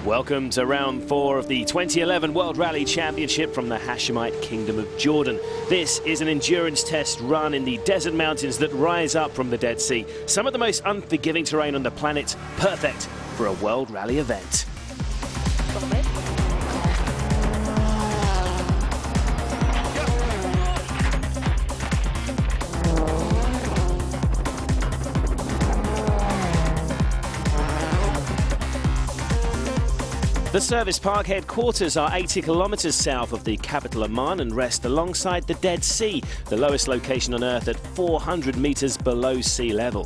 Welcome to round 4 of the 2011 World Rally Championship from the Hashemite Kingdom of Jordan. This is an endurance test run in the desert mountains that rise up from the Dead Sea. Some of the most unforgiving terrain on the planet, perfect for a World Rally event. The service park headquarters are 80 kilometers south of the capital Amman and rest alongside the Dead Sea, the lowest location on Earth at 400 meters below sea level.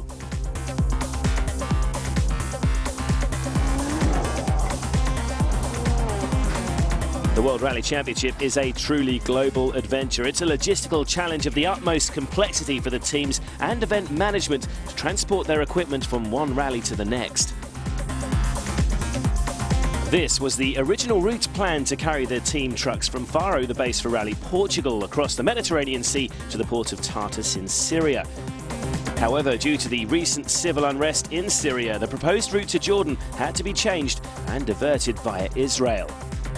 The World Rally Championship is a truly global adventure. It's a logistical challenge of the utmost complexity for the teams and event management to transport their equipment from one rally to the next. This was the original route planned to carry the team trucks from Faro, the base for Rally Portugal, across the Mediterranean Sea to the port of Tartus in Syria. However, due to the recent civil unrest in Syria, the proposed route to Jordan had to be changed and diverted via Israel.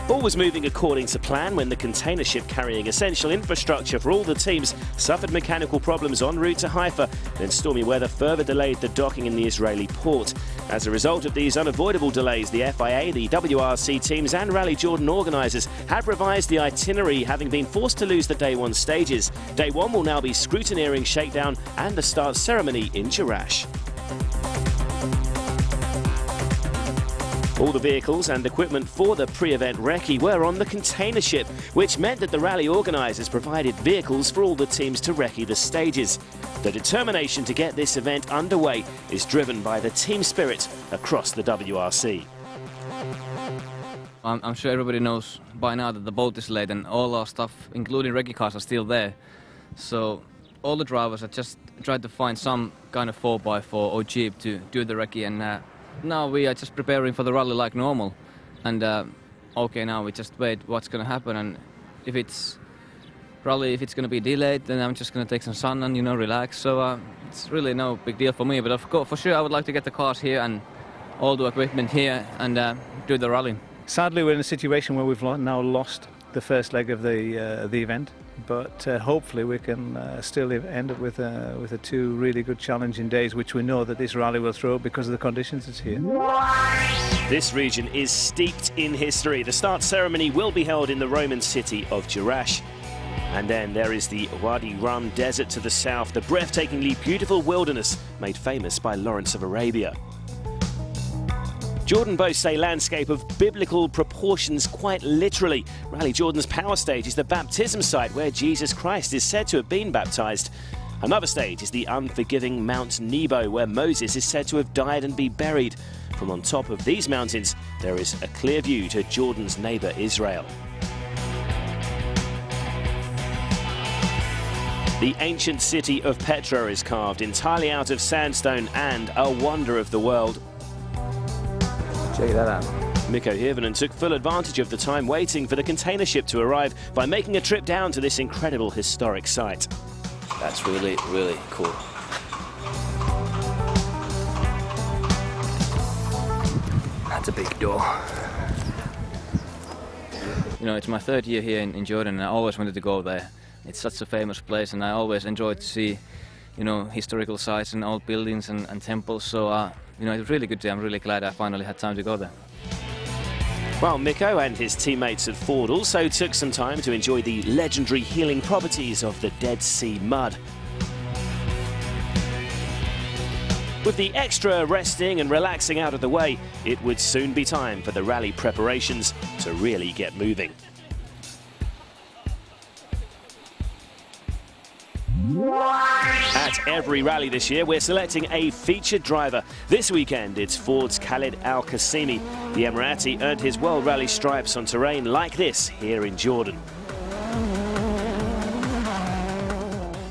All was moving according to plan when the container ship carrying essential infrastructure for all the teams suffered mechanical problems en route to Haifa. Then stormy weather further delayed the docking in the Israeli port. As a result of these unavoidable delays, the FIA, the WRC teams and Rally Jordan organisers have revised the itinerary, having been forced to lose the Day 1 stages. Day 1 will now be scrutineering shakedown and the start ceremony in Jerash. All the vehicles and equipment for the pre-event recce were on the container ship, which meant that the rally organisers provided vehicles for all the teams to recce the stages. The determination to get this event underway is driven by the team spirit across the WRC. I'm sure everybody knows by now that the boat is late and all our stuff, including recce cars, are still there. So all the drivers have just tried to find some kind of 4x4 or Jeep to do the recce, and now we are just preparing for the rally like normal. And okay, now we just wait what's going to happen, and if it's going to be delayed, then I'm just going to take some sun and, relax. So it's really no big deal for me, but of course, for sure, I would like to get the cars here and all the equipment here and do the rally. Sadly, we're in a situation where we've now lost the first leg of the event, but hopefully we can still end up with a 2 really good challenging days, which we know that this rally will throw because of the conditions it's here. This region is steeped in history. The start ceremony will be held in the Roman city of Jerash. And then there is the Wadi Rum desert to the south, the breathtakingly beautiful wilderness made famous by Lawrence of Arabia. Jordan boasts a landscape of biblical proportions, quite literally. Rally Jordan's power stage is the baptism site where Jesus Christ is said to have been baptized. Another stage is the unforgiving Mount Nebo, where Moses is said to have died and be buried. From on top of these mountains, there is a clear view to Jordan's neighbor Israel. The ancient city of Petra is carved entirely out of sandstone and a wonder of the world. Check that out. Mikko Hirvonen took full advantage of the time waiting for the container ship to arrive by making a trip down to this incredible historic site. That's really, really cool. That's a big door. It's my 3rd year here in Jordan, and I always wanted to go there. It's such a famous place, and I always enjoy to see, historical sites and old buildings and temples. So, it's really good day. I'm really glad I finally had time to go there. Well, Mikko and his teammates at Ford also took some time to enjoy the legendary healing properties of the Dead Sea mud. With the extra resting and relaxing out of the way, it would soon be time for the rally preparations to really get moving. At every rally this year, we're selecting a featured driver. This weekend, it's Ford's Khalid Al-Qasimi. The Emirati earned his World Rally stripes on terrain like this here in Jordan.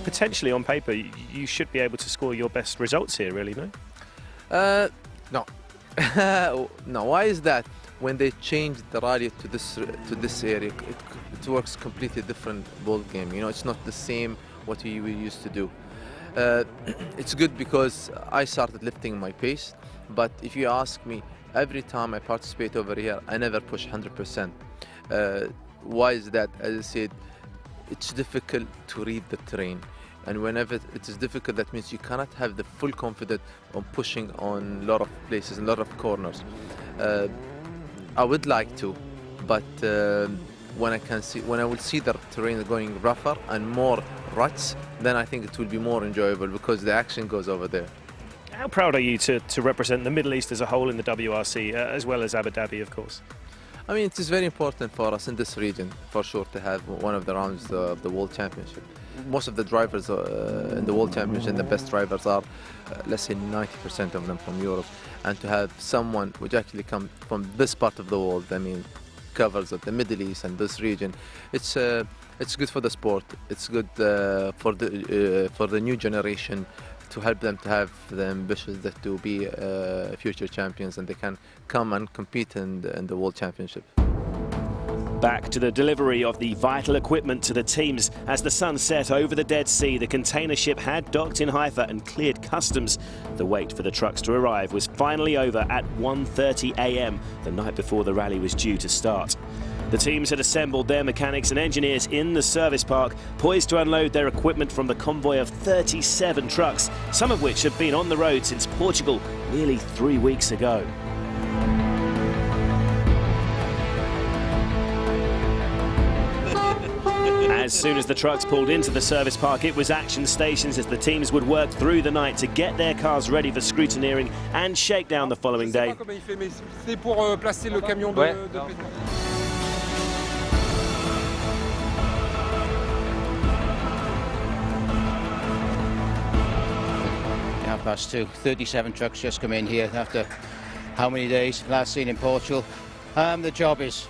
Potentially, on paper, you should be able to score your best results here, really, no? No. No. Why is that? When they changed the rally to this area, it works completely different ball game. You know, it's not the same what we used to do. It's good because I started lifting my pace, but if you ask me, every time I participate over here, I never push 100%. Why is that? As I said, it's difficult to read the terrain. And whenever it is difficult, that means you cannot have the full confidence on pushing on a lot of places, a lot of corners. I would like to, but when I will see the terrain going rougher and more ruts, then I think it will be more enjoyable because the action goes over there. How proud are you to represent the Middle East as a whole in the WRC, as well as Abu Dhabi, of course? I mean, it is very important for us in this region, for sure, to have one of the rounds of the World Championship. Most of the drivers in the World Championship, the best drivers are, let's say, 90% of them from Europe. And to have someone which actually comes from this part of the world, I mean, covers of the Middle East and this region, it's good for the sport. It's good for the new generation, to help them to have the ambitions that to be future champions, and they can come and compete in the World Championship. Back to the delivery of the vital equipment to the teams. As the sun set over the Dead Sea, the container ship had docked in Haifa and cleared customs. The wait for the trucks to arrive was finally over at 1:30 a.m, the night before the rally was due to start. The teams had assembled their mechanics and engineers in the service park, poised to unload their equipment from the convoy of 37 trucks, some of which have been on the road since Portugal nearly 3 weeks ago. As soon as the trucks pulled into the service park, it was action stations as the teams would work through the night to get their cars ready for scrutineering and shakedown the following day. Past 2, 37 trucks just come in here after how many days? Last seen in Portugal. The job is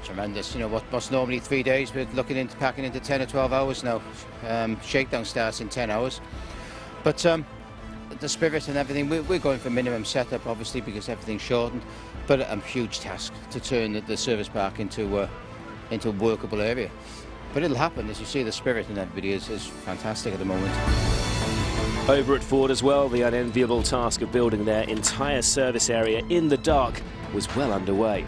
tremendous. You know, what's normally 3 days, we're looking into packing into 10 or 12 hours now. Shakedown starts in 10 hours. But the spirit and everything, we're going for minimum setup, obviously, because everything's shortened. But a huge task to turn the service park into a workable area. But it'll happen. As you see, the spirit in everybody is fantastic at the moment. Over at Ford as well, the unenviable task of building their entire service area in the dark was well underway.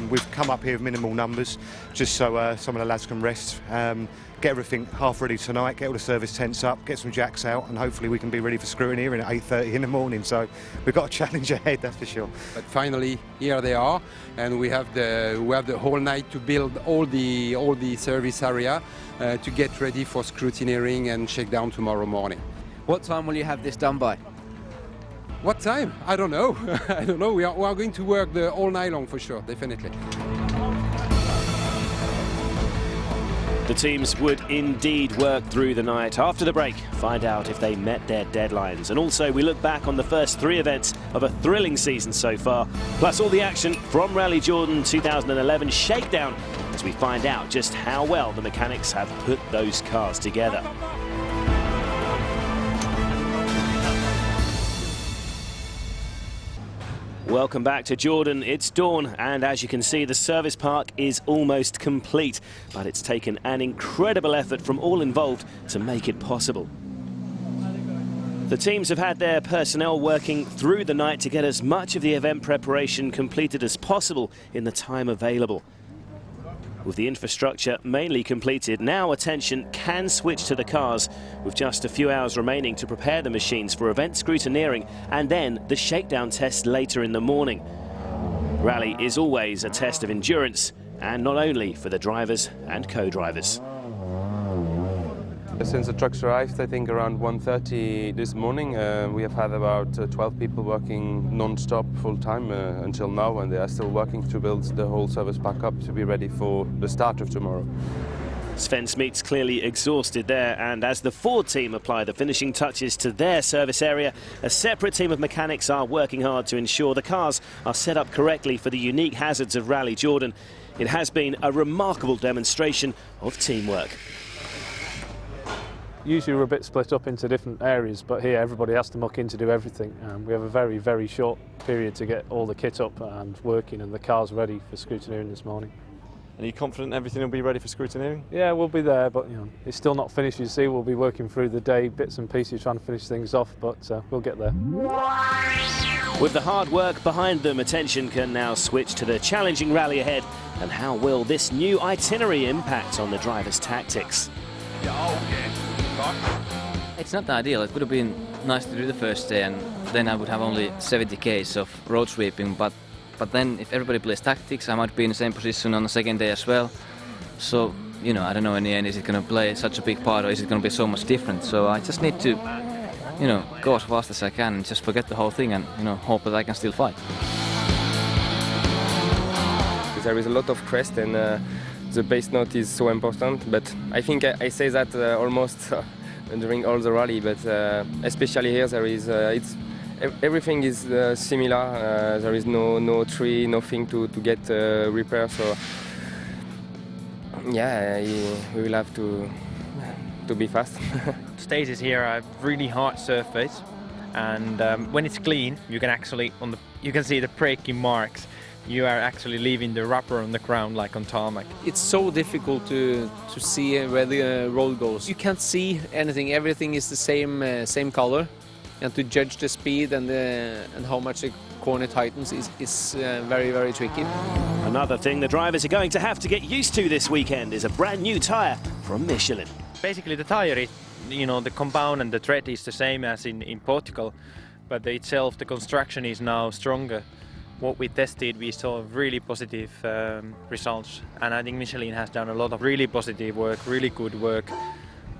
We've come up here with minimal numbers, just so some of the lads can rest, get everything half ready tonight, get all the service tents up, get some jacks out, and hopefully we can be ready for scrutineering at 8:30 in the morning. So we've got a challenge ahead, that's for sure. But finally, here they are, and we have the whole night to build all the service area to get ready for scrutineering and shakedown tomorrow morning. What time will you have this done by? What time? I don't know. I don't know. We are going to work all night long for sure, definitely. The teams would indeed work through the night. After the break, find out if they met their deadlines. And also, we look back on the first 3 events of a thrilling season so far, plus all the action from Rally Jordan 2011 Shakedown, as we find out just how well the mechanics have put those cars together. Welcome back to Jordan. It's dawn, and as you can see, the service park is almost complete, but it's taken an incredible effort from all involved to make it possible. The teams have had their personnel working through the night to get as much of the event preparation completed as possible in the time available. With the infrastructure mainly completed, now attention can switch to the cars, with just a few hours remaining to prepare the machines for event scrutineering and then the shakedown test later in the morning. Rally is always a test of endurance, and not only for the drivers and co-drivers. Since the trucks arrived, I think around 1:30 this morning, we have had about 12 people working non-stop full-time until now, and they are still working to build the whole service back up to be ready for the start of tomorrow. Sven Smith's clearly exhausted there, and as the Ford team apply the finishing touches to their service area, a separate team of mechanics are working hard to ensure the cars are set up correctly for the unique hazards of Rally Jordan. It has been a remarkable demonstration of teamwork. Usually we're a bit split up into different areas, but here everybody has to muck in to do everything. We have a very, very short period to get all the kit up and working and the cars ready for scrutineering this morning. Are you confident everything will be ready for scrutineering? Yeah, we'll be there, but it's still not finished. You see, we'll be working through the day, bits and pieces, trying to finish things off, but we'll get there. With the hard work behind them, attention can now switch to the challenging rally ahead. And how will this new itinerary impact on the drivers' tactics? It's not ideal. It would have been nice to do the first day, and then I would have only 70 k's of road sweeping. But then, if everybody plays tactics, I might be in the same position on the second day as well. So, I don't know in the end, is it going to play such a big part, or is it going to be so much different? So I just need to, go as fast as I can and just forget the whole thing and, hope that I can still fight. There is a lot of crest, and the base note is so important, but I think I say that almost during all the rally, but especially here there is everything is similar. There is no tree, nothing to get repair, so yeah, we will have to be fast. Stages here are really hard surface, and when it's clean you can actually you can see the braking marks. You are actually leaving the rubber on the ground like on tarmac. It's so difficult to see where the road goes. You can't see anything. Everything is the same color, and to judge the speed and how much the corner tightens is very, very tricky. Another thing the drivers are going to have to get used to this weekend is a brand new tyre from Michelin. Basically the tyre is, the compound and the tread is the same as in Portugal, but the construction is now stronger. What we tested, we saw really positive results, and I think Michelin has done a lot of really positive work, really good work,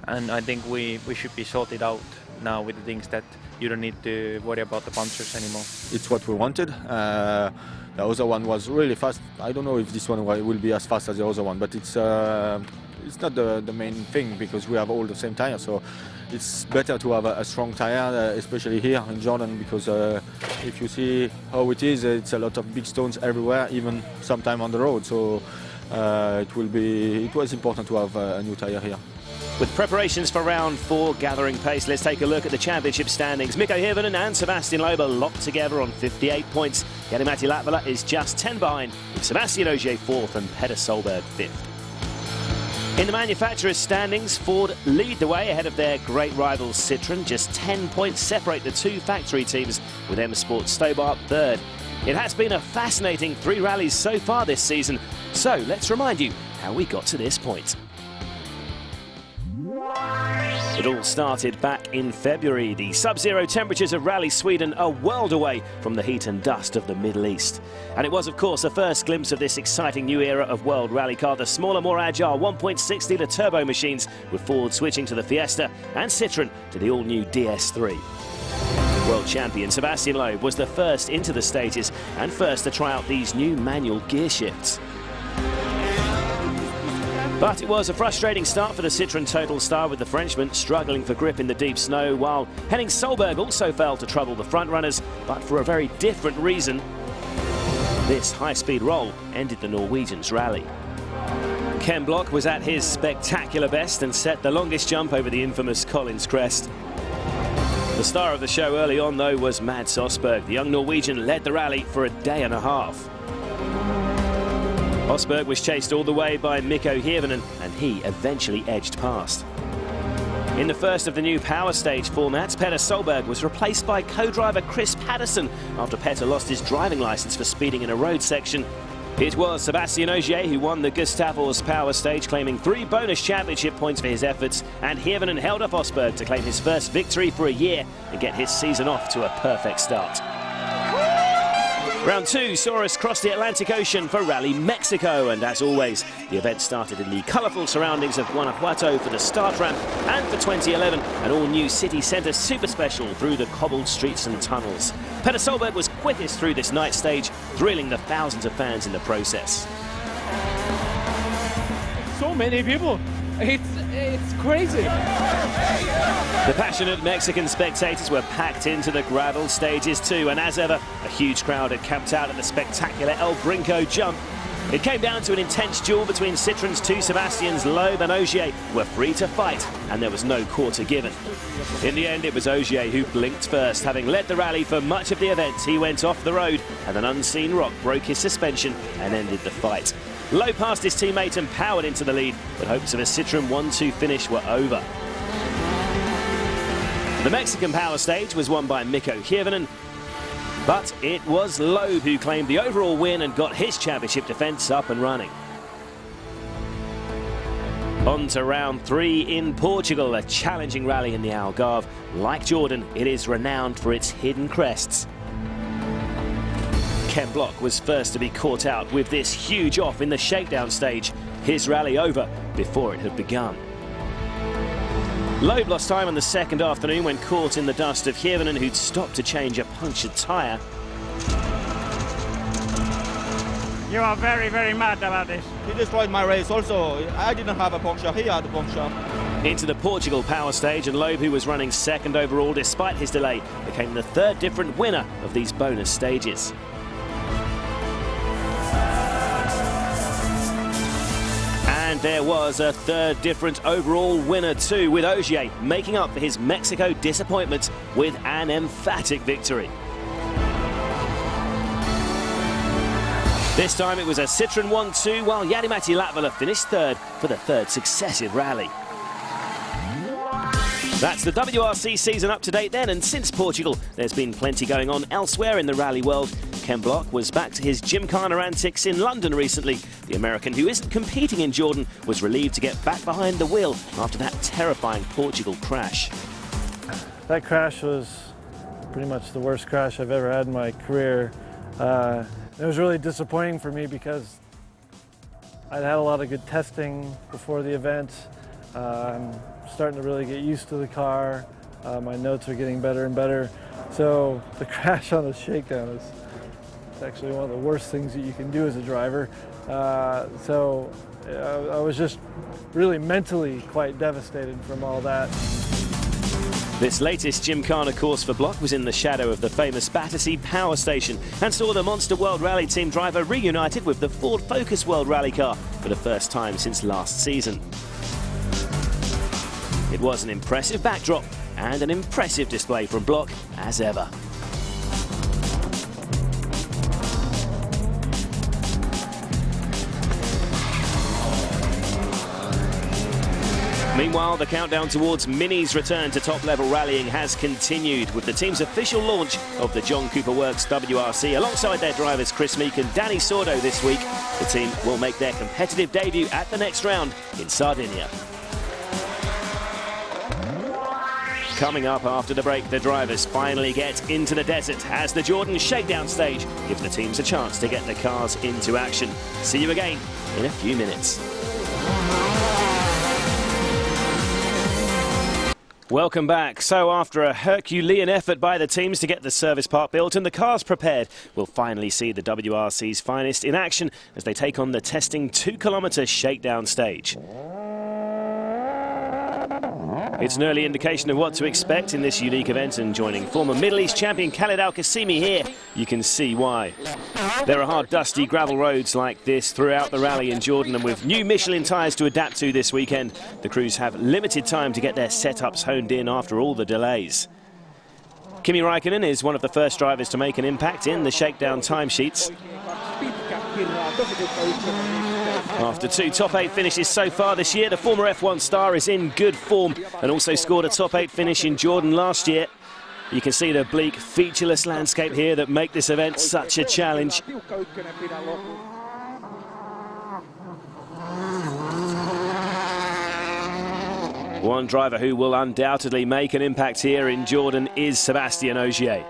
and I think we should be sorted out now with the things that you don't need to worry about the punctures anymore. It's what we wanted. The other one was really fast. I don't know if this one will be as fast as the other one, but it's not the main thing because we have all the same tires. So it's better to have a strong tire, especially here in Jordan, because if you see how it is, it's a lot of big stones everywhere, even sometime on the road. So it was important to have a new tire here. With preparations for round 4 gathering pace, let's take a look at the championship standings. Mikko Hirvonen and Sebastian Loeb locked together on 58 points. Jari-Matti Latvala is just 10 behind, with Sebastian Ogier 4th and Petter Solberg 5th. In the manufacturers' standings, Ford lead the way ahead of their great rivals Citroën. Just 10 points separate the two factory teams, with M Sport Stobart 3rd. It has been a fascinating 3 rallies so far this season, so let's remind you how we got to this point. It all started back in February. The sub-zero temperatures of Rally Sweden are world away from the heat and dust of the Middle East. And it was, of course, a first glimpse of this exciting new era of World Rally Car, the smaller, more agile 1.6-litre turbo machines, with Ford switching to the Fiesta and Citroën to the all-new DS3. World champion Sebastian Loeb was the first into the stages and first to try out these new manual gear shifts. But it was a frustrating start for the Citroën Total Star, with the Frenchman struggling for grip in the deep snow, while Henning Solberg also failed to trouble the front runners, but for a very different reason. This high-speed roll ended the Norwegians' rally. Ken Block was at his spectacular best and set the longest jump over the infamous Collins Crest. The star of the show early on, though, was Mads Osberg. The young Norwegian led the rally for a day and a half. Osberg was chased all the way by Mikko Hirvonen, and he eventually edged past. In the first of the new power stage formats, Petter Solberg was replaced by co-driver Chris Patterson after Petter lost his driving licence for speeding in a road section. It was Sebastian Ogier who won the Gustavus power stage, claiming 3 bonus championship points for his efforts, and Hirvonen held off Osberg to claim his first victory for a year and get his season off to a perfect start. Round 2 saw us cross the Atlantic Ocean for Rally Mexico, and as always, the event started in the colourful surroundings of Guanajuato for the start ramp, and for 2011, an all-new city centre super special through the cobbled streets and tunnels. Petter Solberg was quickest through this night stage, thrilling the thousands of fans in the process. So many people. It's crazy. The passionate Mexican spectators were packed into the gravel stages too, and as ever, a huge crowd had camped out at the spectacular El Brinco jump. It came down to an intense duel between Citroën's two Sebastians, Loeb and Ogier, who were free to fight, and there was no quarter given. In the end, it was Ogier who blinked first. Having led the rally for much of the event, he went off the road, and an unseen rock broke his suspension and ended the fight. Loeb passed his teammate and powered into the lead, but hopes of a Citroën 1-2 finish were over. The Mexican power stage was won by Mikko Hirvonen, but it was Loeb who claimed the overall win and got his championship defence up and running. On to round 3 in Portugal, a challenging rally in the Algarve. Like Jordan, it is renowned for its hidden crests. Ken Block was first to be caught out with this huge off in the shakedown stage. His rally over before it had begun. Loeb lost time on the second afternoon when caught in the dust of Hirvonen, who'd stopped to change a punctured tyre. You are very, very mad about this. He destroyed my race also. I didn't have a puncture, he had a puncture. Into the Portugal power stage, and Loeb, who was running second overall despite his delay, became the third different winner of these bonus stages. And there was a third different overall winner too, with Ogier making up for his Mexico disappointment with an emphatic victory. This time it was a Citroën 1-2, while Jari-Matti Latvala finished third for the third successive rally. That's the WRC season up to date then, and since Portugal, there's been plenty going on elsewhere in the rally world. Ken Block was back to his gymkhana antics in London recently. The American, who isn't competing in Jordan, was relieved to get back behind the wheel after that terrifying Portugal crash. That crash was pretty much the worst crash I've ever had in my career. It was really disappointing for me because I'd had a lot of good testing before the event. I'm starting to really get used to the car. My notes are getting better and better. So the crash on the shakedown is actually one of the worst things that you can do as a driver. So I was just really mentally quite devastated from all that. This latest Gymkhana course for Block was in the shadow of the famous Battersea Power Station and saw the Monster World Rally Team driver reunited with the Ford Focus World Rally car for the first time since last season. It was an impressive backdrop and an impressive display from Block as ever. Meanwhile, the countdown towards Mini's return to top-level rallying has continued with the team's official launch of the John Cooper Works WRC alongside their drivers Chris Meek and Danny Sordo this week. The team will make their competitive debut at the next round in Sardinia. Coming up after the break, the drivers finally get into the desert as the Jordan shakedown stage gives the teams a chance to get the cars into action. See you again in a few minutes. Welcome back. So after a Herculean effort by the teams to get the service park built and the cars prepared, we'll finally see the WRC's finest in action as they take on the testing 2-kilometre shakedown stage. It's an early indication of what to expect in this unique event, and joining former Middle East champion Khaled Al-Qasimi here, you can see why. There are hard, dusty gravel roads like this throughout the rally in Jordan, and with new Michelin tyres to adapt to this weekend, the crews have limited time to get their setups honed in after all the delays. Kimi Räikkönen is one of the first drivers to make an impact in the shakedown timesheets. After 2 top 8 finishes so far this year, the former F1 star is in good form and also scored a top 8 finish in Jordan last year. You can see the bleak, featureless landscape here that make this event such a challenge. One driver who will undoubtedly make an impact here in Jordan is Sébastien Ogier.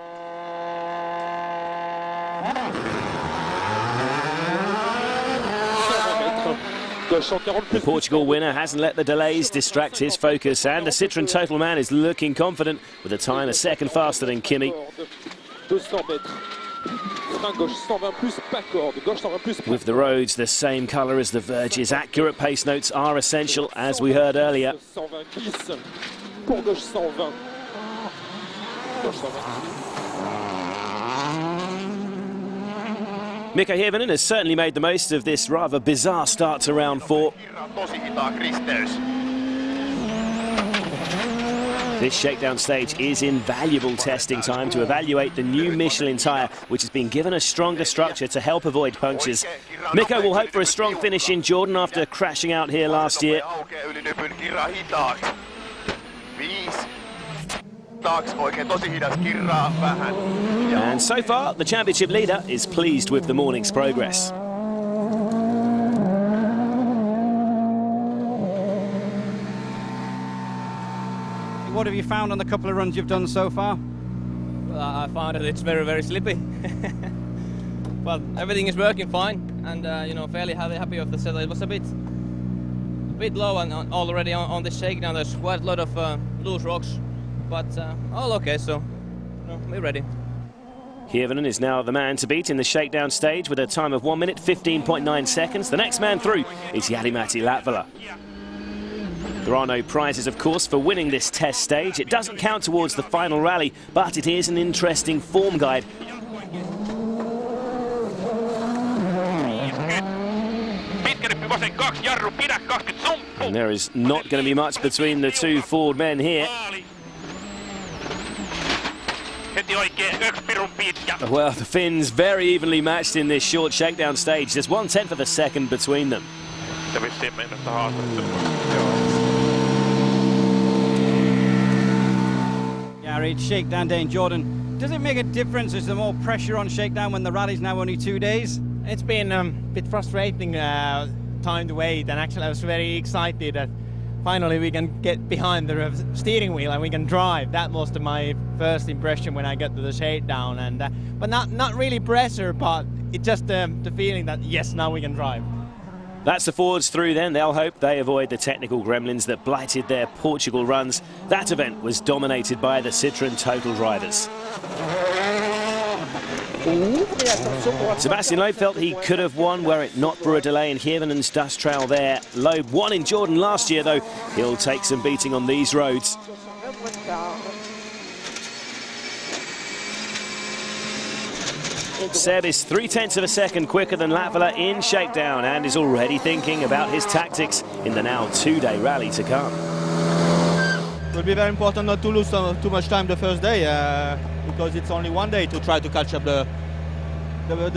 The Portugal winner hasn't let the delays distract his focus, and the Citroën Total man is looking confident with a time a second faster than Kimi. With the roads the same colour as the verges, accurate pace notes are essential, as we heard earlier. Mikko Hirvonen has certainly made the most of this rather bizarre start to round 4. This shakedown stage is invaluable testing time to evaluate the new Michelin tyre, which has been given a stronger structure to help avoid punctures. Mikko will hope for a strong finish in Jordan after crashing out here last year. And so far, the championship leader is pleased with the morning's progress. What have you found on the couple of runs you've done so far? Well, I found that it's very, very slippy. Well, everything is working fine, and you know, fairly happy with the setup. It was a bit low already on the shakedown. There's quite a lot of loose rocks, but all okay. So, you know, we're ready. Hirvonen is now the man to beat in the shakedown stage with a time of 1 minute 15.9 seconds. The next man through is Jari-Matti Latvala. There are no prizes, of course, for winning this test stage. It doesn't count towards the final rally, but it is an interesting form guide. And there is not going to be much between the two Ford men here. Well, the Finns very evenly matched in this short shakedown stage. There's 1/10 of a second between them. Gary, it's shakedown day in Jordan. Does it make a difference? Is there more pressure on shakedown when the rally's now only 2 days? It's been a bit frustrating time to wait, and actually I was very excited that finally we can get behind the steering wheel and we can drive. That was my first impression when I got to the shakedown, and but not really pressure, but it's just the feeling that yes, now we can drive. That's the Fords through then. They'll hope they avoid the technical gremlins that blighted their Portugal runs. That event was dominated by the Citroën Total drivers. Sebastian Loeb felt he could have won were it not for a delay in Hirvonen's dust trail there. Loeb won in Jordan last year, though. He'll take some beating on these roads. Seb is 3/10 of a second quicker than Latvala in shakedown and is already thinking about his tactics in the now 2-day rally to come. It will be very important not to lose too much time the first day because it's only 1 day to try to catch up the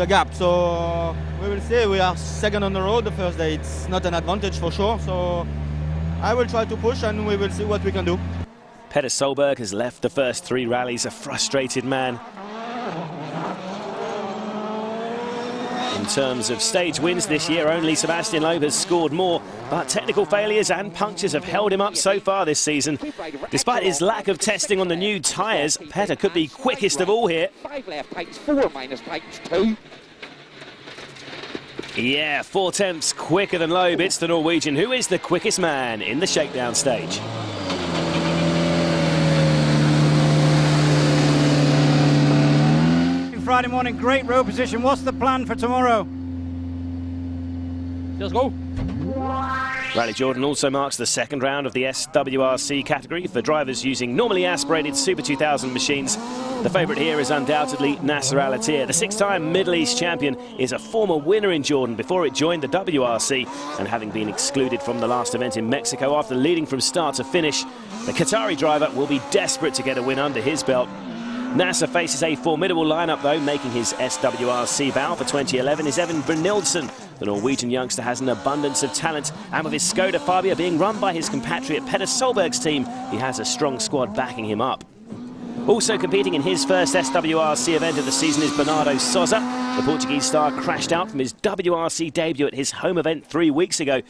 gap. So we will see. We are second on the road the first day. It's not an advantage for sure. So I will try to push and we will see what we can do. Petter Solberg has left the first 3 rallies a frustrated man. In terms of stage wins this year, only Sebastian Loeb has scored more, but technical failures and punctures have held him up so far this season. Despite his lack of testing on the new tyres, Petter could be quickest of all here. 5 left tights, 4 minus tights, 2. Yeah, 4/10 quicker than Loeb. It's the Norwegian who is the quickest man in the shakedown stage. Friday morning, great road position. What's the plan for tomorrow? Let's go. Rally Jordan also marks the second round of the SWRC category for drivers using normally aspirated Super 2000 machines. The favourite here is undoubtedly Nasser Al-Attiyah. The 6-time Middle East champion is a former winner in Jordan before it joined the WRC, and having been excluded from the last event in Mexico after leading from start to finish, the Qatari driver will be desperate to get a win under his belt. Nasser faces a formidable lineup though. Making his SWRC bow for 2011 is Evan Brynildsen. The Norwegian youngster has an abundance of talent, and with his Skoda Fabia being run by his compatriot Petter Solberg's team, he has a strong squad backing him up. Also competing in his first SWRC event of the season is Bernardo Sousa. The Portuguese star crashed out from his WRC debut at his home event 3 weeks ago.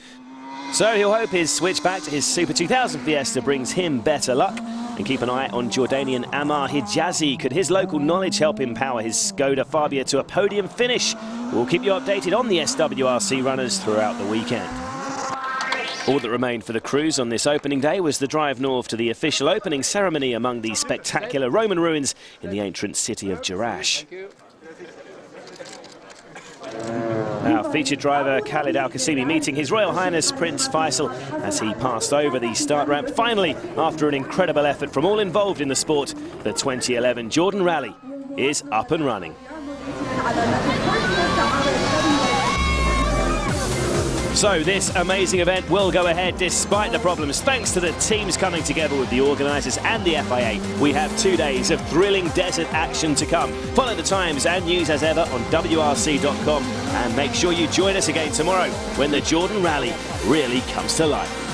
So he'll hope his switch back to his Super 2000 Fiesta brings him better luck. And keep an eye on Jordanian Ammar Hijazi. Could his local knowledge help him power his Skoda Fabia to a podium finish? We'll keep you updated on the SWRC runners throughout the weekend. All that remained for the crews on this opening day was the drive north to the official opening ceremony among the spectacular Roman ruins in the ancient city of Jerash. Now, featured driver Khalid Al-Qasimi meeting His Royal Highness Prince Faisal as he passed over the start ramp. Finally, after an incredible effort from all involved in the sport, the 2011 Jordan Rally is up and running. So this amazing event will go ahead despite the problems, thanks to the teams coming together with the organisers and the FIA. We have 2 days of thrilling desert action to come. Follow the times and news as ever on WRC.com, and make sure you join us again tomorrow when the Jordan Rally really comes to life.